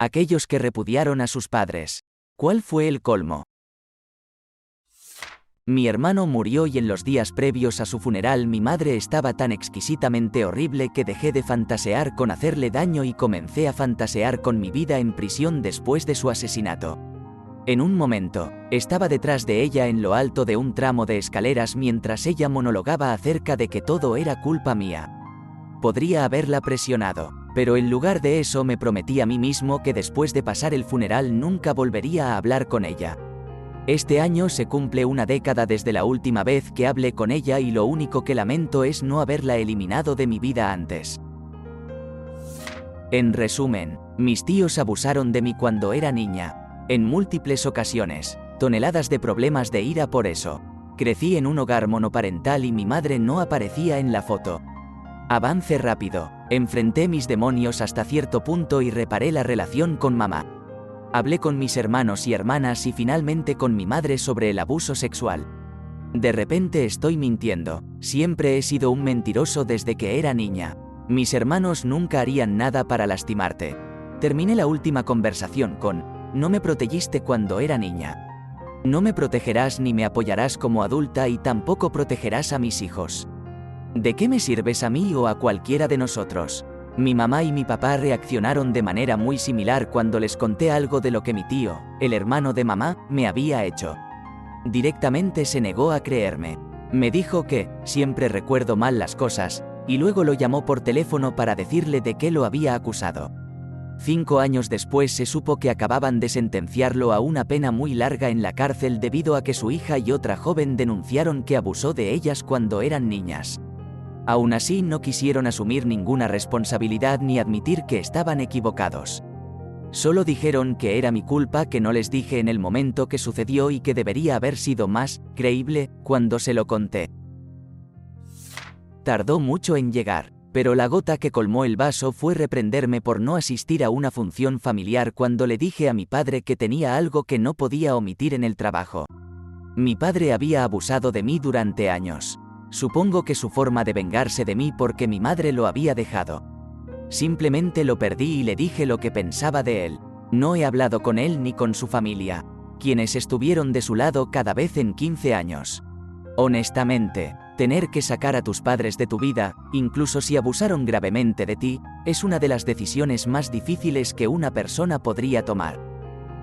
Aquellos que repudiaron a sus padres. ¿Cuál fue el colmo? Mi hermano murió y en los días previos a su funeral mi madre estaba tan exquisitamente horrible que dejé de fantasear con hacerle daño y comencé a fantasear con mi vida en prisión después de su asesinato. En un momento, estaba detrás de ella en lo alto de un tramo de escaleras mientras ella monologaba acerca de que todo era culpa mía. Podría haberla presionado, pero en lugar de eso me prometí a mí mismo que después de pasar el funeral nunca volvería a hablar con ella. Este año se cumple una década desde la última vez que hablé con ella y lo único que lamento es no haberla eliminado de mi vida antes. En resumen, mis tíos abusaron de mí cuando era niña, en múltiples ocasiones, toneladas de problemas de ira por eso. Crecí en un hogar monoparental y mi madre no aparecía en la foto. Avance rápido, enfrenté mis demonios hasta cierto punto y reparé la relación con mamá. Hablé con mis hermanos y hermanas y finalmente con mi madre sobre el abuso sexual. De repente estoy mintiendo, siempre he sido un mentiroso desde que era niña. Mis hermanos nunca harían nada para lastimarte. Terminé la última conversación con, no me protegiste cuando era niña. No me protegerás ni me apoyarás como adulta y tampoco protegerás a mis hijos. ¿De qué me sirves a mí o a cualquiera de nosotros? Mi mamá y mi papá reaccionaron de manera muy similar cuando les conté algo de lo que mi tío, el hermano de mamá, me había hecho. Directamente se negó a creerme. Me dijo que, siempre recuerdo mal las cosas, y luego lo llamó por teléfono para decirle de qué lo había acusado. 5 años después se supo que acababan de sentenciarlo a una pena muy larga en la cárcel debido a que su hija y otra joven denunciaron que abusó de ellas cuando eran niñas. Aún así no quisieron asumir ninguna responsabilidad ni admitir que estaban equivocados. Solo dijeron que era mi culpa que no les dije en el momento que sucedió y que debería haber sido más creíble cuando se lo conté. Tardó mucho en llegar, pero la gota que colmó el vaso fue reprenderme por no asistir a una función familiar cuando le dije a mi padre que tenía algo que no podía omitir en el trabajo. Mi padre había abusado de mí durante años. Supongo que su forma de vengarse de mí porque mi madre lo había dejado. Simplemente lo perdí y le dije lo que pensaba de él. No he hablado con él ni con su familia, quienes estuvieron de su lado cada vez en 15 años. Honestamente, tener que sacar a tus padres de tu vida, incluso si abusaron gravemente de ti, es una de las decisiones más difíciles que una persona podría tomar.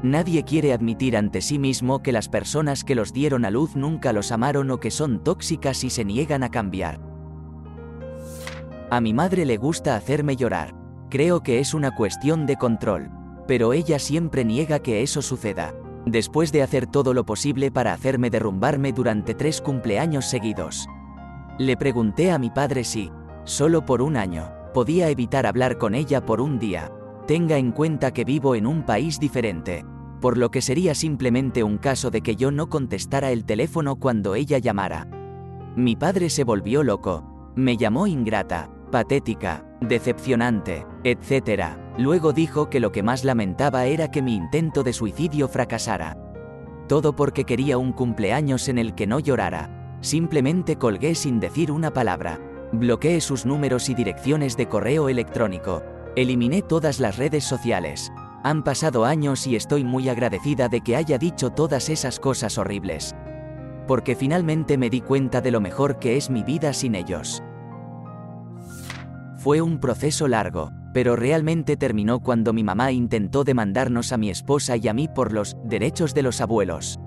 Nadie quiere admitir ante sí mismo que las personas que los dieron a luz nunca los amaron o que son tóxicas y se niegan a cambiar. A mi madre le gusta hacerme llorar. Creo que es una cuestión de control. Pero ella siempre niega que eso suceda. Después de hacer todo lo posible para hacerme derrumbarme durante 3 cumpleaños seguidos. Le pregunté a mi padre si, solo por un año, podía evitar hablar con ella por un día. Tenga en cuenta que vivo en un país diferente, por lo que sería simplemente un caso de que yo no contestara el teléfono cuando ella llamara. Mi padre se volvió loco. Me llamó ingrata, patética, decepcionante, etc. Luego dijo que lo que más lamentaba era que mi intento de suicidio fracasara. Todo porque quería un cumpleaños en el que no llorara. Simplemente colgué sin decir una palabra. Bloqueé sus números y direcciones de correo electrónico. Eliminé todas las redes sociales. Han pasado años y estoy muy agradecida de que haya dicho todas esas cosas horribles. Porque finalmente me di cuenta de lo mejor que es mi vida sin ellos. Fue un proceso largo, pero realmente terminó cuando mi mamá intentó demandarnos a mi esposa y a mí por los derechos de los abuelos.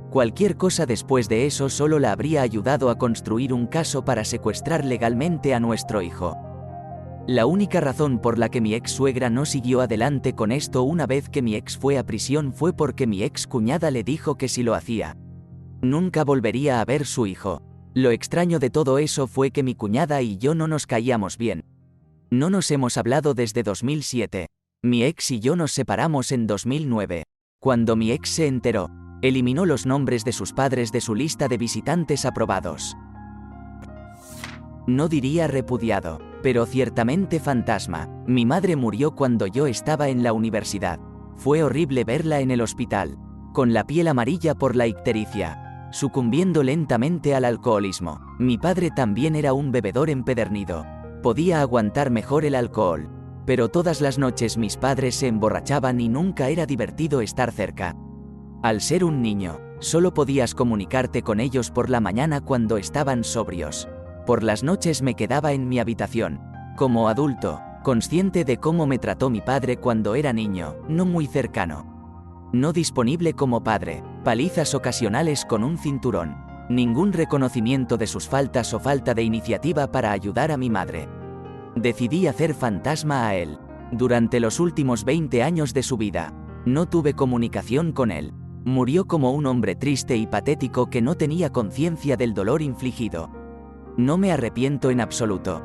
Cualquier cosa después de eso solo la habría ayudado a construir un caso para secuestrar legalmente a nuestro hijo. La única razón por la que mi ex suegra no siguió adelante con esto una vez que mi ex fue a prisión fue porque mi ex cuñada le dijo que si lo hacía, nunca volvería a ver su hijo. Lo extraño de todo eso fue que mi cuñada y yo no nos caíamos bien. No nos hemos hablado desde 2007. Mi ex y yo nos separamos en 2009. Cuando mi ex se enteró, eliminó los nombres de sus padres de su lista de visitantes aprobados. No diría repudiado, pero ciertamente fantasma. Mi madre murió cuando yo estaba en la universidad. Fue horrible verla en el hospital, con la piel amarilla por la ictericia, sucumbiendo lentamente al alcoholismo. Mi padre también era un bebedor empedernido. Podía aguantar mejor el alcohol, Pero todas las noches mis padres se emborrachaban y nunca era divertido estar cerca. Al ser un niño, solo podías comunicarte con ellos por la mañana cuando estaban sobrios. Por las noches me quedaba en mi habitación. Como adulto, consciente de cómo me trató mi padre cuando era niño, no muy cercano. No disponible como padre, palizas ocasionales con un cinturón. Ningún reconocimiento de sus faltas o falta de iniciativa para ayudar a mi madre. Decidí hacer fantasma a él. Durante los últimos 20 años de su vida, no tuve comunicación con él. Murió como un hombre triste y patético que no tenía conciencia del dolor infligido. No me arrepiento en absoluto.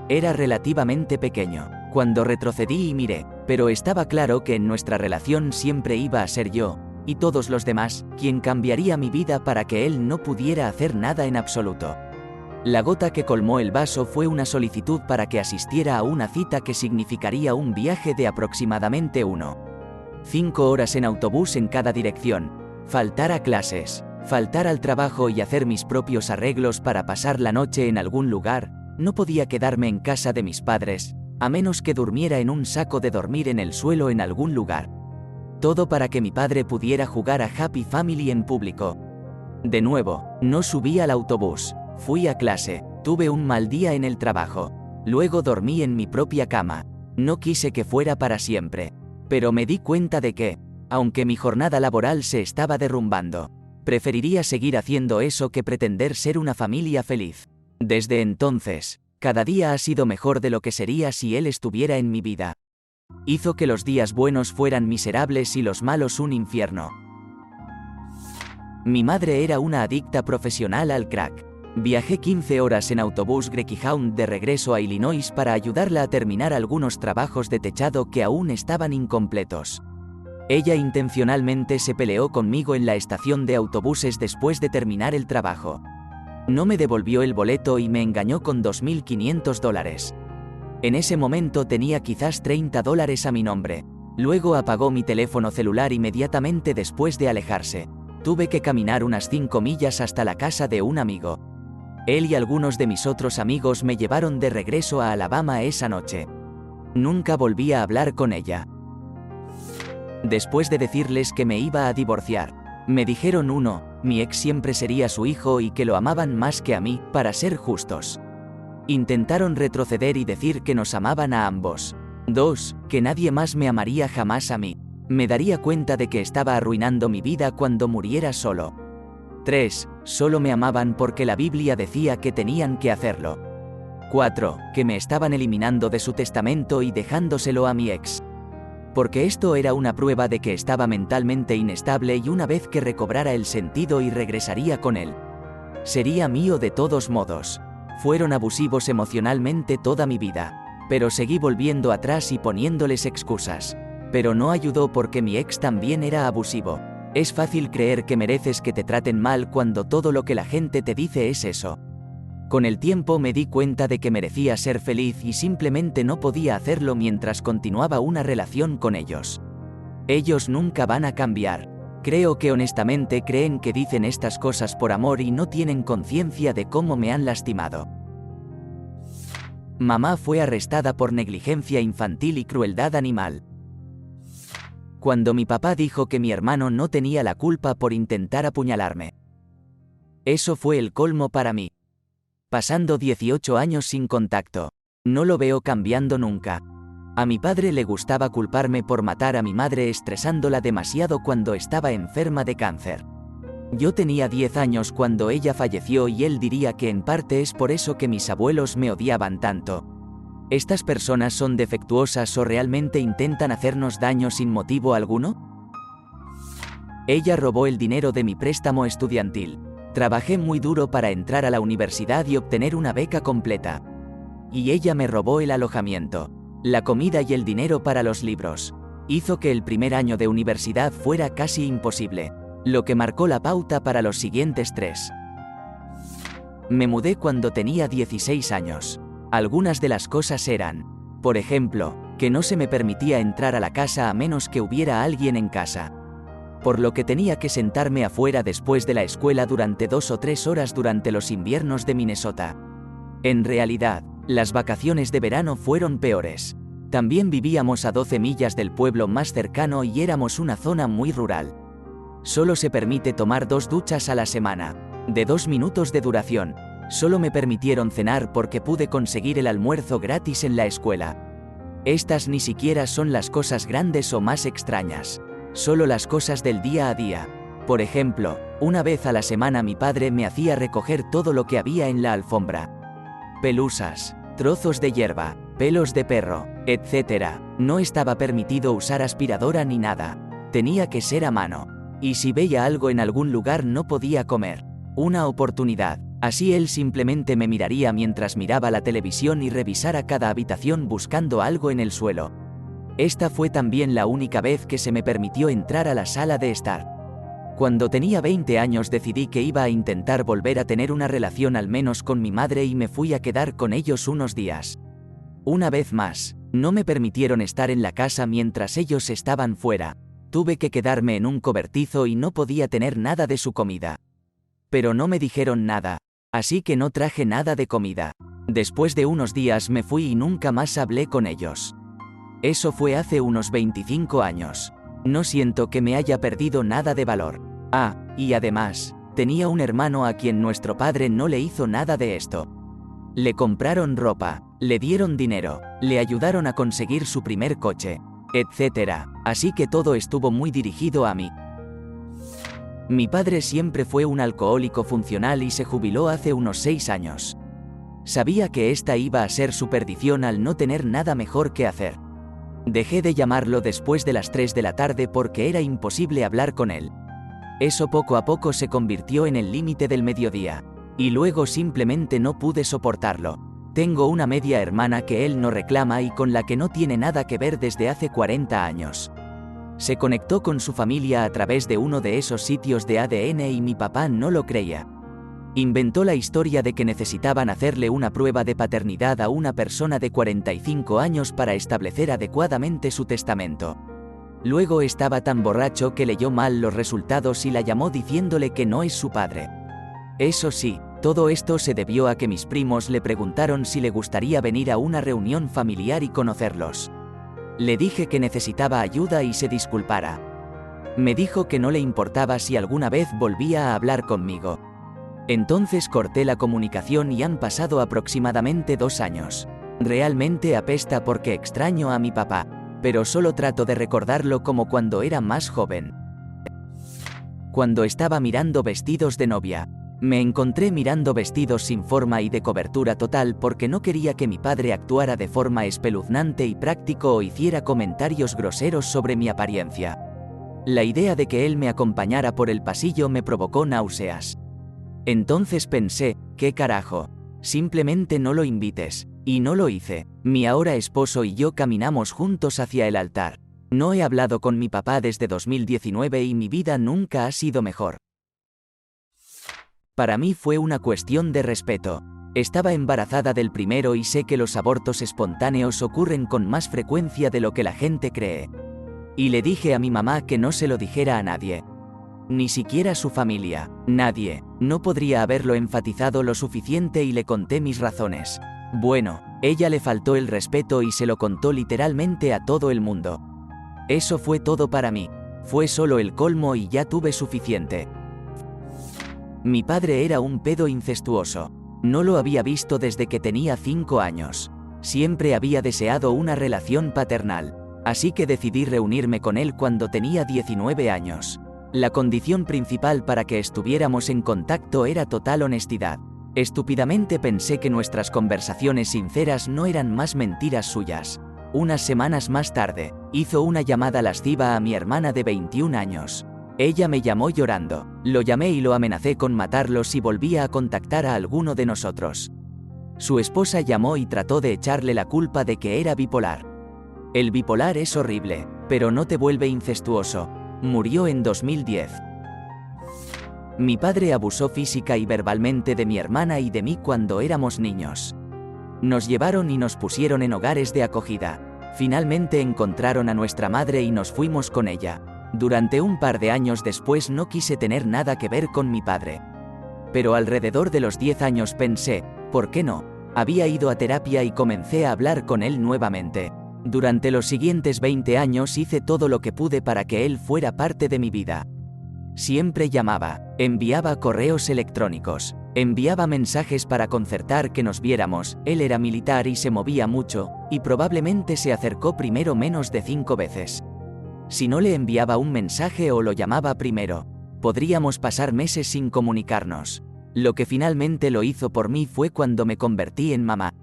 Era relativamente pequeño cuando retrocedí y miré, pero estaba claro que en nuestra relación siempre iba a ser yo, y todos los demás, quien cambiaría mi vida para que él no pudiera hacer nada en absoluto. La gota que colmó el vaso fue una solicitud para que asistiera a una cita que significaría un viaje de aproximadamente 5 horas en autobús en cada dirección, faltar a clases, faltar al trabajo y hacer mis propios arreglos para pasar la noche en algún lugar. No podía quedarme en casa de mis padres, a menos que durmiera en un saco de dormir en el suelo en algún lugar. Todo para que mi padre pudiera jugar a Happy Family en público. De nuevo, no subí al autobús, fui a clase, tuve un mal día en el trabajo. Luego dormí en mi propia cama. No quise que fuera para siempre. Pero me di cuenta de que, aunque mi jornada laboral se estaba derrumbando, preferiría seguir haciendo eso que pretender ser una familia feliz. Desde entonces, cada día ha sido mejor de lo que sería si él estuviera en mi vida. Hizo que los días buenos fueran miserables y los malos un infierno. Mi madre era una adicta profesional al crack. Viajé 15 horas en autobús Greyhound de regreso a Illinois para ayudarla a terminar algunos trabajos de techado que aún estaban incompletos. Ella intencionalmente se peleó conmigo en la estación de autobuses después de terminar el trabajo. No me devolvió el boleto y me engañó con $2.500. En ese momento tenía quizás $30 a mi nombre. Luego apagó mi teléfono celular inmediatamente después de alejarse. Tuve que caminar unas 5 millas hasta la casa de un amigo. Él y algunos de mis otros amigos me llevaron de regreso a Alabama esa noche. Nunca volví a hablar con ella. Después de decirles que me iba a divorciar, me dijeron 1, mi ex siempre sería su hijo y que lo amaban más que a mí, para ser justos. Intentaron retroceder y decir que nos amaban a ambos. 2, que nadie más me amaría jamás a mí. Me daría cuenta de que estaba arruinando mi vida cuando muriera solo. 3, solo me amaban porque la Biblia decía que tenían que hacerlo. 4, que me estaban eliminando de su testamento y dejándoselo a mi ex. Porque esto era una prueba de que estaba mentalmente inestable y una vez que recobrara el sentido y regresaría con él, sería mío de todos modos. Fueron abusivos emocionalmente toda mi vida, pero seguí volviendo atrás y poniéndoles excusas. Pero no ayudó porque mi ex también era abusivo. Es fácil creer que mereces que te traten mal cuando todo lo que la gente te dice es eso. Con el tiempo me di cuenta de que merecía ser feliz y simplemente no podía hacerlo mientras continuaba una relación con ellos. Ellos nunca van a cambiar. Creo que honestamente creen que dicen estas cosas por amor y no tienen conciencia de cómo me han lastimado. Mamá fue arrestada por negligencia infantil y crueldad animal. Cuando mi papá dijo que mi hermano no tenía la culpa por intentar apuñalarme. Eso fue el colmo para mí. Pasando 18 años sin contacto. No lo veo cambiando nunca. A mi padre le gustaba culparme por matar a mi madre estresándola demasiado cuando estaba enferma de cáncer. Yo tenía 10 años cuando ella falleció y él diría que en parte es por eso que mis abuelos me odiaban tanto. ¿Estas personas son defectuosas o realmente intentan hacernos daño sin motivo alguno? Ella robó el dinero de mi préstamo estudiantil. Trabajé muy duro para entrar a la universidad y obtener una beca completa. Y ella me robó el alojamiento, la comida y el dinero para los libros. Hizo que el primer año de universidad fuera casi imposible, lo que marcó la pauta para los siguientes 3. Me mudé cuando tenía 16 años. Algunas de las cosas eran, por ejemplo, que no se me permitía entrar a la casa a menos que hubiera alguien en casa. Por lo que tenía que sentarme afuera después de la escuela durante 2 o 3 horas durante los inviernos de Minnesota. En realidad, Las vacaciones de verano fueron peores. También vivíamos a 12 millas del pueblo más cercano y éramos una zona muy rural. Solo se permite tomar 2 duchas a la semana, de 2 minutos de duración. Solo me permitieron cenar porque pude conseguir el almuerzo gratis en la escuela. Estas ni siquiera son las cosas grandes o más extrañas. Solo las cosas del día a día. Por ejemplo, una vez a la semana mi padre me hacía recoger todo lo que había en la alfombra. Pelusas, trozos de hierba, pelos de perro, etc. No estaba permitido usar aspiradora ni nada. Tenía que ser a mano. Y si veía algo en algún lugar no podía comer. Una oportunidad. Así él simplemente me miraría mientras miraba la televisión y revisara cada habitación buscando algo en el suelo. Esta fue también la única vez que se me permitió entrar a la sala de estar. Cuando tenía 20 años decidí que iba a intentar volver a tener una relación al menos con mi madre y me fui a quedar con ellos unos días. Una vez más, no me permitieron estar en la casa mientras ellos estaban fuera. Tuve que quedarme en un cobertizo y no podía tener nada de su comida. Pero no me dijeron nada, así que no traje nada de comida. Después de unos días me fui y nunca más hablé con ellos. Eso fue hace unos 25 años. No siento que me haya perdido nada de valor. Ah, y además, tenía un hermano a quien nuestro padre no le hizo nada de esto. Le compraron ropa, le dieron dinero, le ayudaron a conseguir su primer coche, etc. Así que todo estuvo muy dirigido a mí. Mi padre siempre fue un alcohólico funcional y se jubiló hace unos 6 años. Sabía que esta iba a ser su perdición al no tener nada mejor que hacer. Dejé de llamarlo después de las 3 de la tarde porque era imposible hablar con él. Eso poco a poco se convirtió en el límite del mediodía. Y luego simplemente no pude soportarlo. Tengo una media hermana que él no reclama y con la que no tiene nada que ver desde hace 40 años. Se conectó con su familia a través de uno de esos sitios de ADN y mi papá no lo creía. Inventó la historia de que necesitaban hacerle una prueba de paternidad a una persona de 45 años para establecer adecuadamente su testamento. Luego estaba tan borracho que leyó mal los resultados y la llamó diciéndole que no es su padre. Eso sí, todo esto se debió a que mis primos le preguntaron si le gustaría venir a una reunión familiar y conocerlos. Le dije que necesitaba ayuda y se disculpara. Me dijo que no le importaba si alguna vez volvía a hablar conmigo. Entonces corté la comunicación y han pasado aproximadamente 2 años. Realmente apesta porque extraño a mi papá, pero solo trato de recordarlo como cuando era más joven. Cuando estaba mirando vestidos de novia, me encontré mirando vestidos sin forma y de cobertura total porque no quería que mi padre actuara de forma espeluznante y práctico o hiciera comentarios groseros sobre mi apariencia. La idea de que él me acompañara por el pasillo me provocó náuseas. Entonces pensé, ¿qué carajo? Simplemente no lo invites. Y no lo hice. Mi ahora esposo y yo caminamos juntos hacia el altar. No he hablado con mi papá desde 2019 y mi vida nunca ha sido mejor. Para mí fue una cuestión de respeto. Estaba embarazada del primero y sé que los abortos espontáneos ocurren con más frecuencia de lo que la gente cree. Y le dije a mi mamá que no se lo dijera a nadie. Ni siquiera a su familia. Nadie. No podría haberlo enfatizado lo suficiente y le conté mis razones. Bueno, ella le faltó el respeto y se lo contó literalmente a todo el mundo. Eso fue todo para mí. Fue solo el colmo y ya tuve suficiente. Mi padre era un pedo incestuoso. No lo había visto desde que tenía 5 años. Siempre había deseado una relación paternal. Así que decidí reunirme con él cuando tenía 19 años. La condición principal para que estuviéramos en contacto era total honestidad. Estúpidamente pensé que nuestras conversaciones sinceras no eran más mentiras suyas. Unas semanas más tarde, hizo una llamada lasciva a mi hermana de 21 años. Ella me llamó llorando. Lo llamé y lo amenacé con matarlo si volvía a contactar a alguno de nosotros. Su esposa llamó y trató de echarle la culpa de que era bipolar. El bipolar es horrible, pero no te vuelve incestuoso. Murió en 2010. Mi padre abusó física y verbalmente de mi hermana y de mí cuando éramos niños. Nos llevaron y nos pusieron en hogares de acogida. Finalmente encontraron a nuestra madre y nos fuimos con ella. Durante un par de años después no quise tener nada que ver con mi padre. Pero alrededor de los 10 años pensé, ¿por qué no? Había ido a terapia y comencé a hablar con él nuevamente. Durante los siguientes 20 años hice todo lo que pude para que él fuera parte de mi vida. Siempre llamaba, enviaba correos electrónicos, enviaba mensajes para concertar que nos viéramos. Él era militar y se movía mucho, y probablemente se acercó primero menos de 5 veces. Si no le enviaba un mensaje o lo llamaba primero, podríamos pasar meses sin comunicarnos. Lo que finalmente lo hizo por mí fue cuando me convertí en mamá.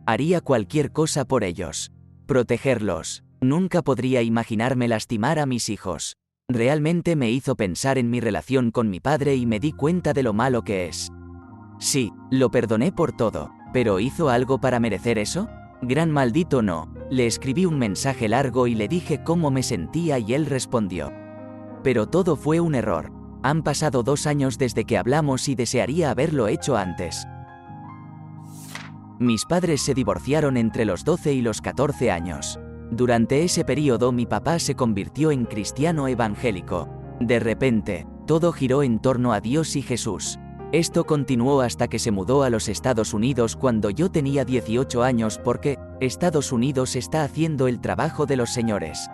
Haría cualquier cosa por ellos. Protegerlos. Nunca podría imaginarme lastimar a mis hijos. Realmente me hizo pensar en mi relación con mi padre y me di cuenta de lo malo que es. Sí, lo perdoné por todo, pero ¿hizo algo para merecer eso? Gran maldito no. Le escribí un mensaje largo y le dije cómo me sentía y él respondió. Pero todo fue un error. Han pasado 2 años desde que hablamos y desearía haberlo hecho antes. Mis padres se divorciaron entre los 12 y los 14 años. Durante ese periodo mi papá se convirtió en cristiano evangélico. De repente, todo giró en torno a Dios y Jesús. Esto continuó hasta que se mudó a los Estados Unidos cuando yo tenía 18 años porque Estados Unidos está haciendo el trabajo de los señores.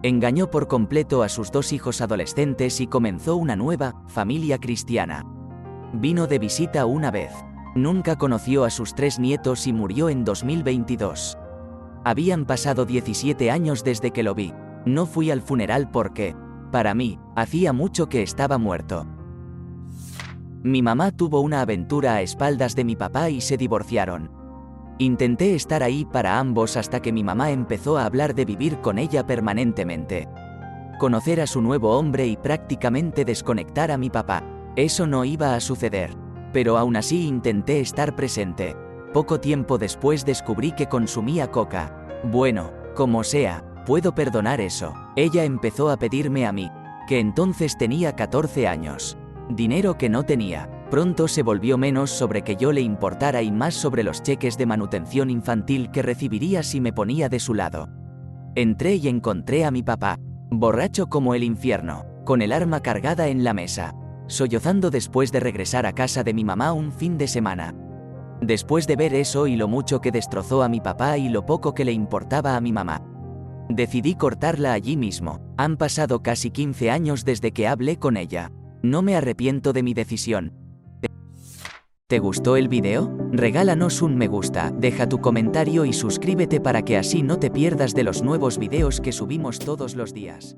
Engañó por completo a sus 2 hijos adolescentes y comenzó una nueva familia cristiana. Vino de visita una vez. Nunca conoció a sus 3 nietos y murió en 2022. Habían pasado 17 años desde que lo vi. No fui al funeral porque, para mí, hacía mucho que estaba muerto. Mi mamá tuvo una aventura a espaldas de mi papá y se divorciaron. Intenté estar ahí para ambos hasta que mi mamá empezó a hablar de vivir con ella permanentemente. Conocer a su nuevo hombre y prácticamente desconectar a mi papá. Eso no iba a suceder. Pero aún así intenté estar presente. Poco tiempo después descubrí que consumía coca. Bueno, como sea, puedo perdonar eso. Ella empezó a pedirme a mí, que entonces tenía 14 años. Dinero que no tenía. Pronto se volvió menos sobre que yo le importara y más sobre los cheques de manutención infantil que recibiría si me ponía de su lado. Entré y encontré a mi papá, borracho como el infierno, con el arma cargada en la mesa, sollozando después de regresar a casa de mi mamá un fin de semana. Después de ver eso y lo mucho que destrozó a mi papá y lo poco que le importaba a mi mamá, decidí cortarla allí mismo. Han pasado casi 15 años desde que hablé con ella. No me arrepiento de mi decisión. ¿Te gustó el video? Regálanos un me gusta, deja tu comentario y suscríbete para que así no te pierdas de los nuevos videos que subimos todos los días.